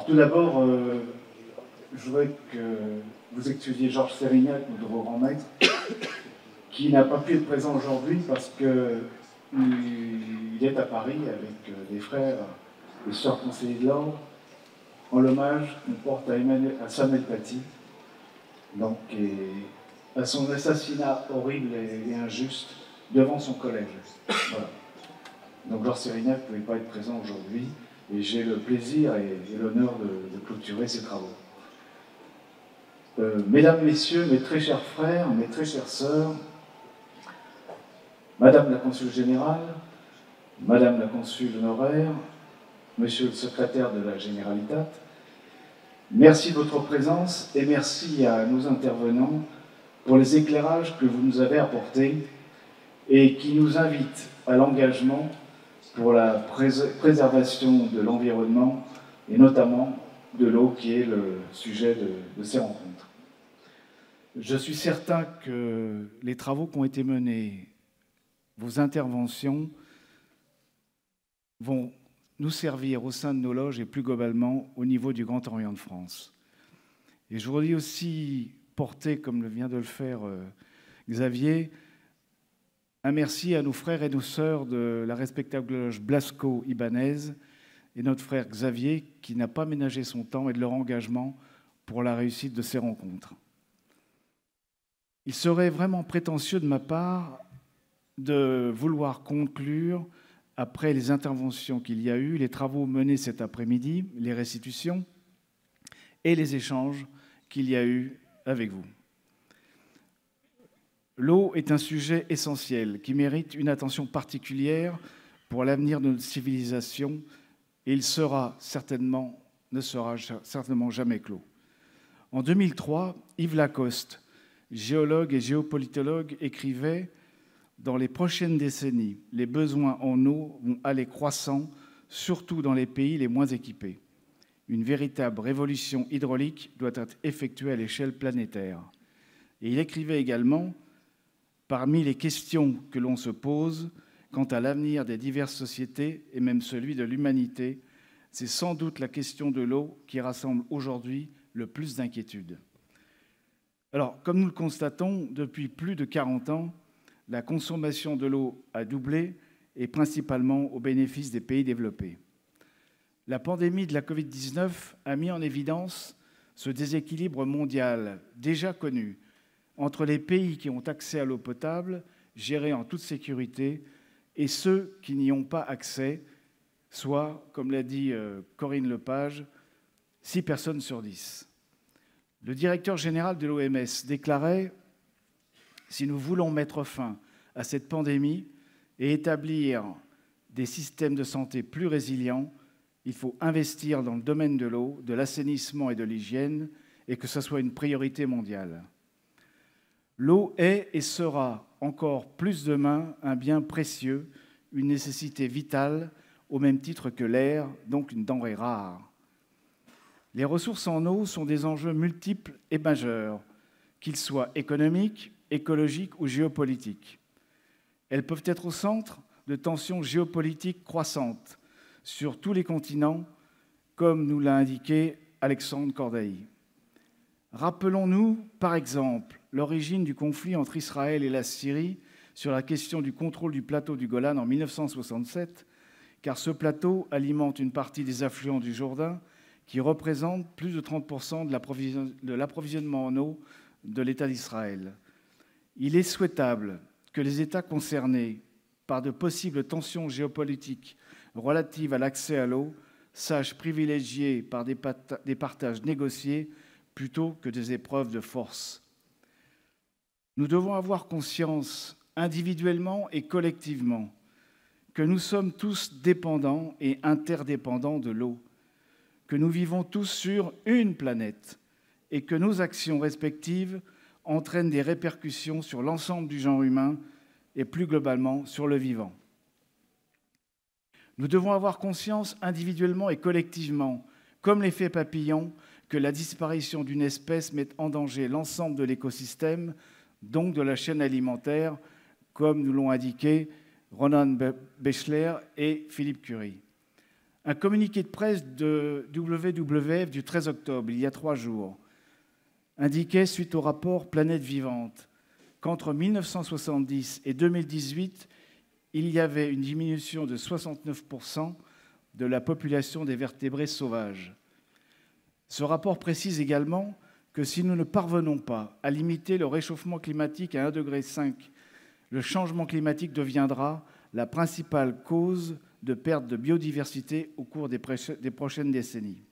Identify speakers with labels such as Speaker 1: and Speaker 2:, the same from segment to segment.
Speaker 1: tout d'abord, je voudrais que vous excusiez Georges Sérignac, notre grand maître, qui n'a pas pu être présent aujourd'hui parce qu'il est à Paris avec des frères et sœurs conseillers de l'ordre en l'hommage qu'on porte à Samuel Paty, donc, et à son assassinat horrible et injuste devant son collège. Voilà. Donc Georges Sérignac ne pouvait pas être présent aujourd'hui et j'ai le plaisir et l'honneur de clôturer ces travaux. Mesdames, Messieurs, mes très chers frères, mes très chères sœurs, Madame la Consul Générale, Madame la Consul Honoraire, Monsieur le Secrétaire de la Généralitat, merci de votre présence et merci à nos intervenants pour les éclairages que vous nous avez apportés et qui nous invitent à l'engagement pour la préservation de l'environnement et notamment de l'eau qui est le sujet de ces rencontres. Je suis certain que les travaux qui ont été menés, vos interventions, vont nous servir au sein de nos loges et plus globalement au niveau du Grand Orient de France. Et je voudrais aussi porter, comme vient de le faire Xavier, un merci à nos frères et nos sœurs de la respectable loge Blasco-Ibanaise et notre frère Xavier qui n'a pas ménagé son temps et de leur engagement pour la réussite de ces rencontres. Il serait vraiment prétentieux de ma part de vouloir conclure, après les interventions qu'il y a eu, les travaux menés cet après-midi, les restitutions et les échanges qu'il y a eu avec vous. L'eau est un sujet essentiel qui mérite une attention particulière pour l'avenir de notre civilisation et il ne sera certainement jamais clos. En 2003, Yves Lacoste, géologue et géopolitologue, écrivait « Dans les prochaines décennies, les besoins en eau vont aller croissant, surtout dans les pays les moins équipés. Une véritable révolution hydraulique doit être effectuée à l'échelle planétaire. » Et il écrivait également « Parmi les questions que l'on se pose quant à l'avenir des diverses sociétés et même celui de l'humanité, c'est sans doute la question de l'eau qui rassemble aujourd'hui le plus d'inquiétudes. » Alors, comme nous le constatons, depuis plus de 40 ans, la consommation de l'eau a doublé et principalement au bénéfice des pays développés. La pandémie de la Covid-19 a mis en évidence ce déséquilibre mondial déjà connu entre les pays qui ont accès à l'eau potable, gérée en toute sécurité, et ceux qui n'y ont pas accès, soit, comme l'a dit Corinne Lepage, 6 personnes sur 10. Le directeur général de l'OMS déclarait « Si nous voulons mettre fin à cette pandémie et établir des systèmes de santé plus résilients, il faut investir dans le domaine de l'eau, de l'assainissement et de l'hygiène, et que ce soit une priorité mondiale. » L'eau est et sera encore plus demain un bien précieux, une nécessité vitale, au même titre que l'air, donc une denrée rare. Les ressources en eau sont des enjeux multiples et majeurs, qu'ils soient économiques, écologiques ou géopolitiques. Elles peuvent être au centre de tensions géopolitiques croissantes sur tous les continents, comme nous l'a indiqué Alexandre Cordailly. Rappelons-nous, par exemple, l'origine du conflit entre Israël et la Syrie sur la question du contrôle du plateau du Golan en 1967, car ce plateau alimente une partie des affluents du Jourdain qui représente plus de 30% de l'approvisionnement en eau de l'État d'Israël. Il est souhaitable que les États concernés par de possibles tensions géopolitiques relatives à l'accès à l'eau sachent privilégier par des partages négociés plutôt que des épreuves de force. Nous devons avoir conscience, individuellement et collectivement, que nous sommes tous dépendants et interdépendants de l'eau, que nous vivons tous sur une planète et que nos actions respectives entraînent des répercussions sur l'ensemble du genre humain et plus globalement sur le vivant. Nous devons avoir conscience individuellement et collectivement, comme l'effet papillon, que la disparition d'une espèce met en danger l'ensemble de l'écosystème, donc de la chaîne alimentaire, comme nous l'ont indiqué Ronan Bechler et Philippe Curie. Un communiqué de presse de WWF du 13 octobre, il y a 3 jours, indiquait, suite au rapport Planète Vivante, qu'entre 1970 et 2018, il y avait une diminution de 69% de la population des vertébrés sauvages. Ce rapport précise également que si nous ne parvenons pas à limiter le réchauffement climatique à 1,5 degré, le changement climatique deviendra la principale cause de perte de biodiversité au cours des prochaines décennies.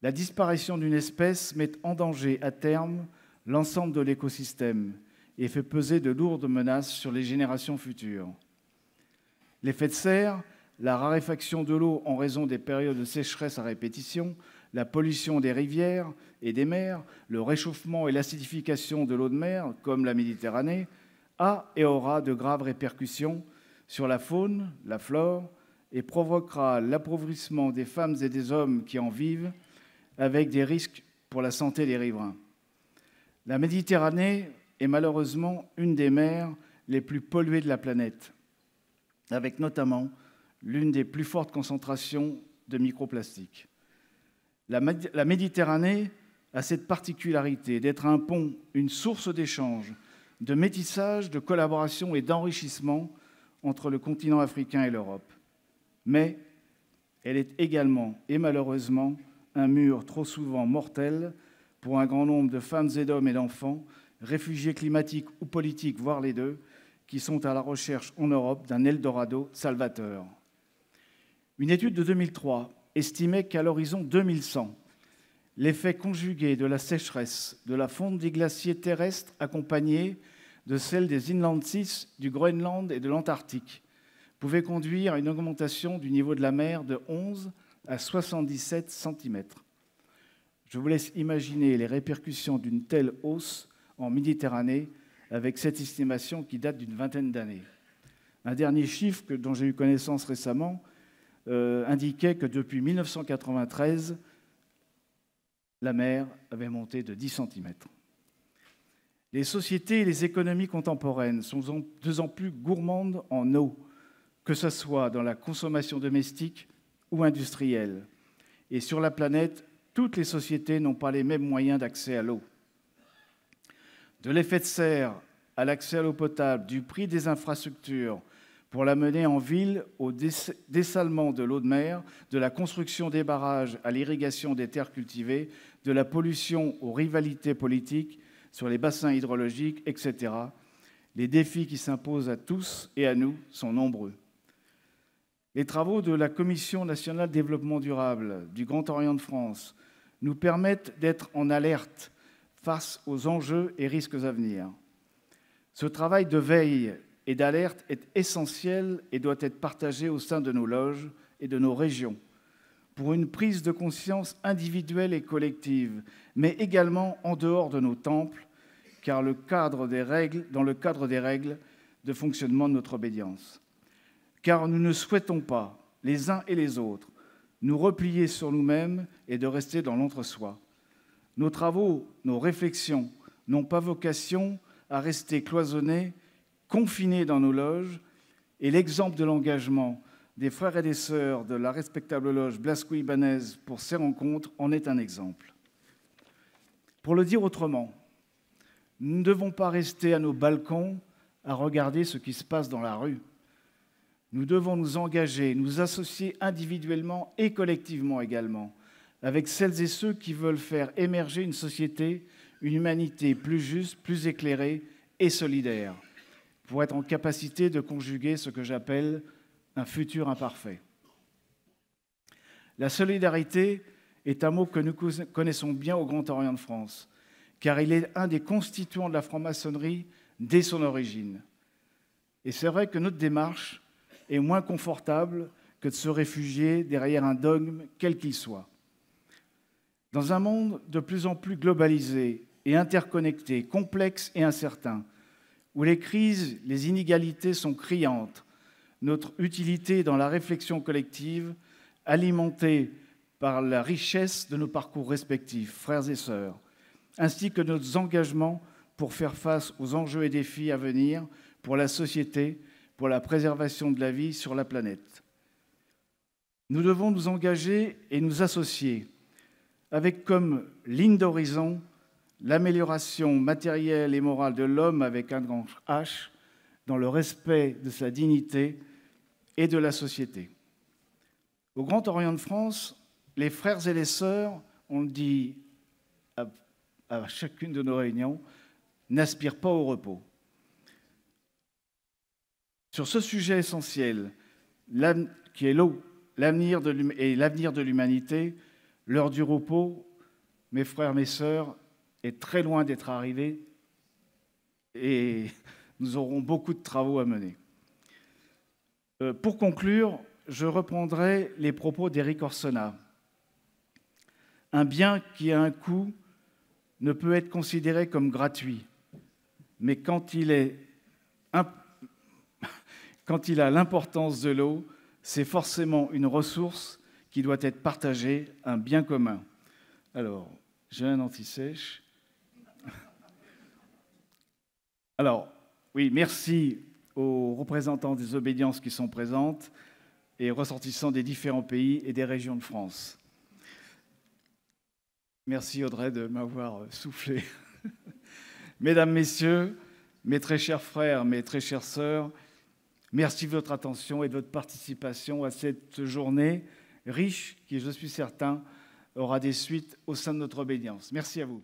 Speaker 1: La disparition d'une espèce met en danger à terme l'ensemble de l'écosystème et fait peser de lourdes menaces sur les générations futures. L'effet de serre, la raréfaction de l'eau en raison des périodes de sécheresse à répétition, la pollution des rivières et des mers, le réchauffement et l'acidification de l'eau de mer, comme la Méditerranée, a et aura de graves répercussions sur la faune, la flore, et provoquera l'appauvrissement des femmes et des hommes qui en vivent, avec des risques pour la santé des riverains. La Méditerranée est malheureusement une des mers les plus polluées de la planète, avec notamment l'une des plus fortes concentrations de microplastiques. La Méditerranée a cette particularité d'être un pont, une source d'échange, de métissage, de collaboration et d'enrichissement entre le continent africain et l'Europe. Mais elle est également, et malheureusement, un mur trop souvent mortel pour un grand nombre de femmes et d'hommes et d'enfants, réfugiés climatiques ou politiques, voire les deux, qui sont à la recherche en Europe d'un Eldorado salvateur. Une étude de 2003 estimait qu'à l'horizon 2100, l'effet conjugué de la sécheresse, de la fonte des glaciers terrestres accompagnée de celle des inland seas du Groenland et de l'Antarctique pouvait conduire à une augmentation du niveau de la mer de 11 à 77 cm. Je vous laisse imaginer les répercussions d'une telle hausse en Méditerranée avec cette estimation qui date d'une vingtaine d'années. Un dernier chiffre dont j'ai eu connaissance récemment indiquait que depuis 1993, la mer avait monté de 10 cm. Les sociétés et les économies contemporaines sont de plus en plus gourmandes en eau, que ce soit dans la consommation domestique ou industrielle. Et sur la planète, toutes les sociétés n'ont pas les mêmes moyens d'accès à l'eau. De l'effet de serre à l'accès à l'eau potable, du prix des infrastructures pour la mener en ville au dessalement de l'eau de mer, de la construction des barrages à l'irrigation des terres cultivées, de la pollution aux rivalités politiques sur les bassins hydrologiques, etc. Les défis qui s'imposent à tous et à nous sont nombreux. Les travaux de la Commission nationale de développement durable du Grand Orient de France nous permettent d'être en alerte face aux enjeux et risques à venir. Ce travail de veille et d'alerte est essentiel et doit être partagé au sein de nos loges et de nos régions pour une prise de conscience individuelle et collective, mais également en dehors de nos temples, car dans le cadre des règles de fonctionnement de notre obédience. Car nous ne souhaitons pas, les uns et les autres, nous replier sur nous-mêmes et de rester dans l'entre-soi. Nos travaux, nos réflexions n'ont pas vocation à rester cloisonnés, confinés dans nos loges, et l'exemple de l'engagement des frères et des sœurs de la respectable loge Blasco-Ibáñez pour ces rencontres en est un exemple. Pour le dire autrement, nous ne devons pas rester à nos balcons à regarder ce qui se passe dans la rue. Nous devons nous engager, nous associer individuellement et collectivement également, avec celles et ceux qui veulent faire émerger une société, une humanité plus juste, plus éclairée et solidaire, pour être en capacité de conjuguer ce que j'appelle un futur imparfait. La solidarité est un mot que nous connaissons bien au Grand Orient de France, car il est un des constituants de la franc-maçonnerie dès son origine. Et c'est vrai que notre démarche est moins confortable que de se réfugier derrière un dogme, quel qu'il soit. Dans un monde de plus en plus globalisé et interconnecté, complexe et incertain, où les crises, les inégalités sont criantes, notre utilité dans la réflexion collective, alimentée par la richesse de nos parcours respectifs, frères et sœurs, ainsi que nos engagements pour faire face aux enjeux et défis à venir pour la société, pour la préservation de la vie sur la planète. Nous devons nous engager et nous associer avec comme ligne d'horizon l'amélioration matérielle et morale de l'homme avec un grand H, dans le respect de sa dignité et de la société. Au Grand Orient de France, les frères et les sœurs, on le dit à chacune de nos réunions, n'aspirent pas au repos. Sur ce sujet essentiel, qui est l'eau, l'avenir de l'humanité, l'heure du repos, mes frères, mes sœurs, est très loin d'être arrivée et nous aurons beaucoup de travaux à mener. Pour conclure, je reprendrai les propos d'Éric Orsena. Un bien qui a un coût ne peut être considéré comme gratuit, mais quand il a l'importance de l'eau, c'est forcément une ressource qui doit être partagée, un bien commun. Alors, j'ai un anti-sèche. Alors, oui, merci aux représentants des obédiences qui sont présentes et ressortissants des différents pays et des régions de France. Merci Audrey de m'avoir soufflé. Mesdames, Messieurs, mes très chers frères, mes très chères sœurs, merci de votre attention et de votre participation à cette journée riche qui, je suis certain, aura des suites au sein de notre obédience. Merci à vous.